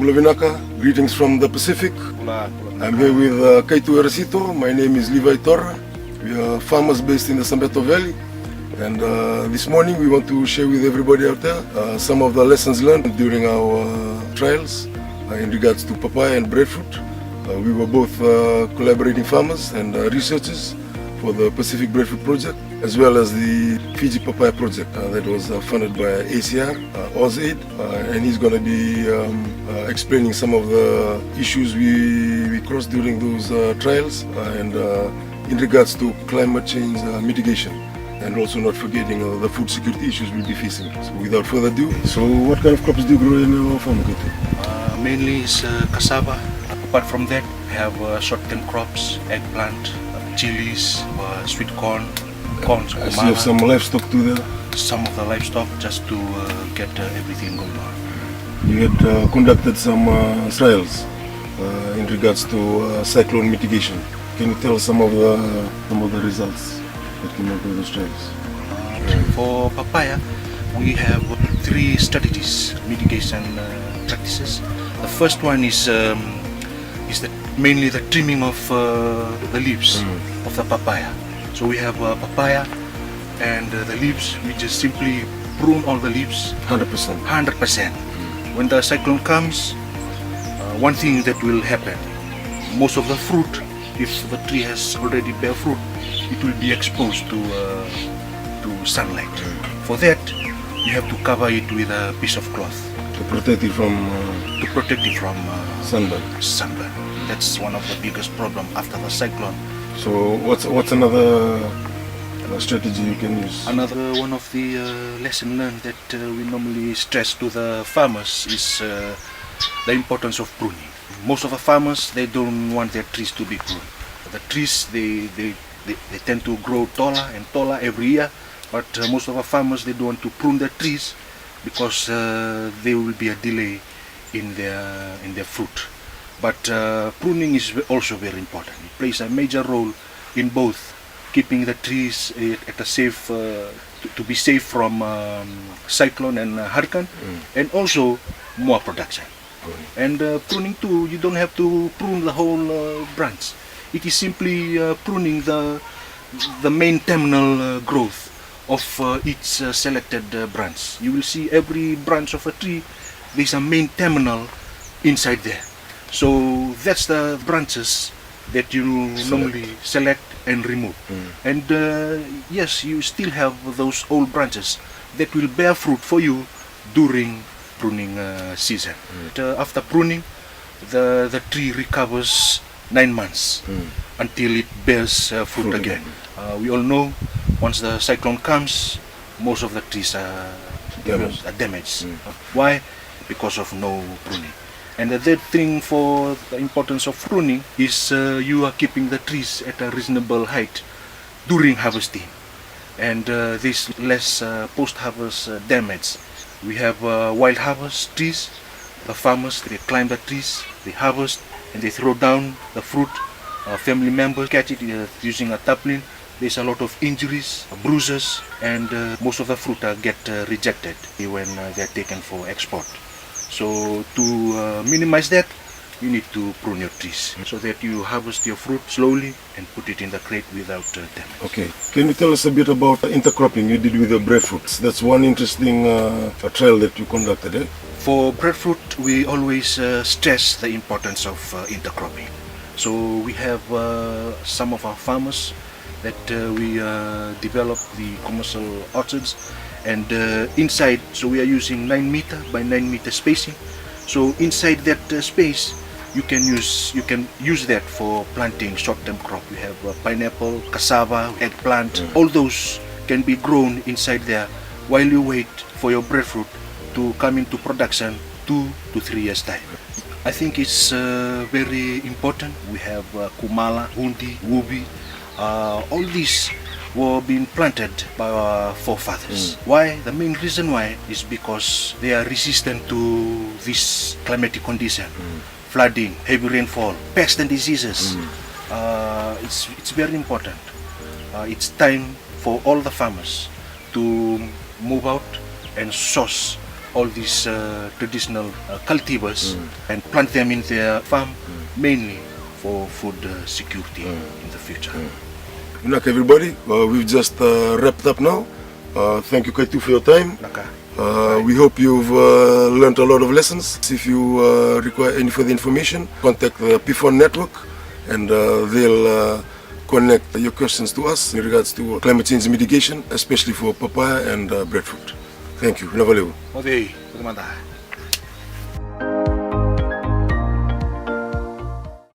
Bulavinaka, greetings from the Pacific. I'm here with Kaitu Erasito. My name is Levi Torra. We are farmers based in the Sambeto Valley. And this morning we want to share with everybody out there some of the lessons learned during our trials in regards to papaya and breadfruit. We were both collaborating farmers and researchers for the Pacific Breadfruit Project, as well as the Fiji Papaya Project that was funded by ACR, AusAid, and he's going to be explaining some of the issues we crossed during those trials and in regards to climate change mitigation, and also not forgetting the food security issues we'll be facing. So without further ado, so what kind of crops do you grow in your farm? Mainly is cassava. Apart from that, we have short-term crops, eggplant, chilies, sweet corn, I see you have some livestock too there. Some of the livestock, just to get everything going on. You had conducted some trials in regards to cyclone mitigation. Can you tell us some of the results that came out of those trials? For papaya, we have 3 strategies, mitigation practices. The first one is mainly the trimming of the leaves of the papaya. So we have papaya and the leaves, we just simply prune all the leaves 100%. 100%. When the cyclone comes, one thing that will happen, most of the fruit, if the tree has already bear fruit, it will be exposed to sunlight. For that, you have to cover it with a piece of cloth. To protect it from sunburn. That's one of the biggest problems after the cyclone. So what's another strategy you can use? Another one of the lesson learned that we normally stress to the farmers is the importance of pruning. Most of the farmers, they don't want their trees to be pruned. The trees, they tend to grow taller and taller every year, but most of the farmers, they don't want to prune their trees because there will be a delay in their fruit. But pruning is also very important. It plays a major role in both keeping the trees at a safe, to be safe from cyclone and hurricane, and also more production. And pruning too, you don't have to prune the whole branch. It is simply pruning the main terminal growth of each selected branch. You will see every branch of a tree, there's a main terminal inside there. So that's the branches that you normally select and remove. And yes, you still have those old branches that will bear fruit for you during pruning season. After pruning, the tree recovers 9 months until it bears fruit again. We all know once the cyclone comes, most of the trees are damaged. Why? Because of no pruning. And the third thing for the importance of pruning is you are keeping the trees at a reasonable height during harvesting. And there's less post-harvest damage. We have wild harvest trees. The farmers, they climb the trees, they harvest, and they throw down the fruit. Family members catch it using a tarpaulin. There's a lot of injuries, bruises, and most of the fruit get rejected when they're taken for export. So to minimize that, you need to prune your trees so that you harvest your fruit slowly and put it in the crate without damage. Okay. Can you tell us a bit about intercropping you did with the breadfruits? That's one interesting trial that you conducted, eh? For breadfruit, we always stress the importance of intercropping. So we have some of our farmers that we develop the commercial orchards, and inside, so we are using 9 meter by 9 meter spacing. So inside that space, you can use that for planting short-term crop. We have pineapple, cassava, eggplant. All those can be grown inside there while you wait for your breadfruit to come into production 2 to 3 years time. I think it's very important. We have kumala, hundi, wubi. All these were being planted by our forefathers. Why? The main reason why is because they are resistant to this climatic condition. Flooding, heavy rainfall, pests and diseases. It's very important. It's time for all the farmers to move out and source all these traditional cultivars and plant them in their farm, mainly for food security in the future. Good luck, everybody. We've just wrapped up now. Thank you, Kaitu, for your time. We hope you've learned a lot of lessons. If you require any further information, contact the PFON network, and they'll connect your questions to us in regards to climate change mitigation, especially for papaya and breadfruit. Thank you. Okay,